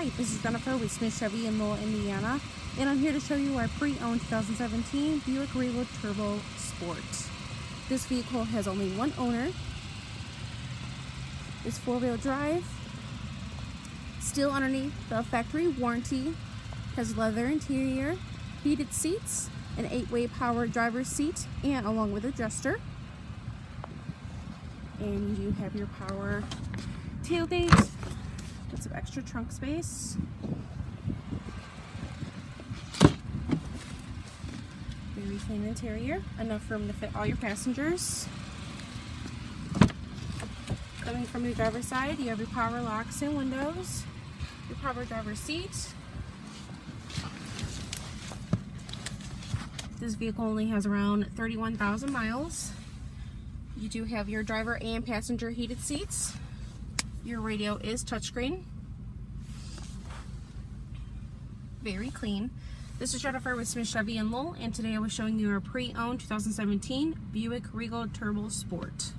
Hi, this is Jennifer with Smith Chevy in Lowell, Indiana, and I'm here to show you our pre-owned 2017 Buick Regal Turbo Sport. This vehicle has only one owner. It's four-wheel drive, still underneath the factory warranty, has leather interior, heated seats, an 8-way power driver's seat, and along with adjuster. And you do have your power tailgate with some extra trunk space. Very clean interior, enough room to fit all your passengers. Coming from your driver's side, you have your power locks and windows, your power driver's seat. This vehicle only has around 31,000 miles. You do have your driver and passenger heated seats. Your radio is touchscreen. Very clean. This is Jennifer with Smith Chevy in Lowell, and today I was showing you our pre-owned 2017 Buick Regal Turbo Sport.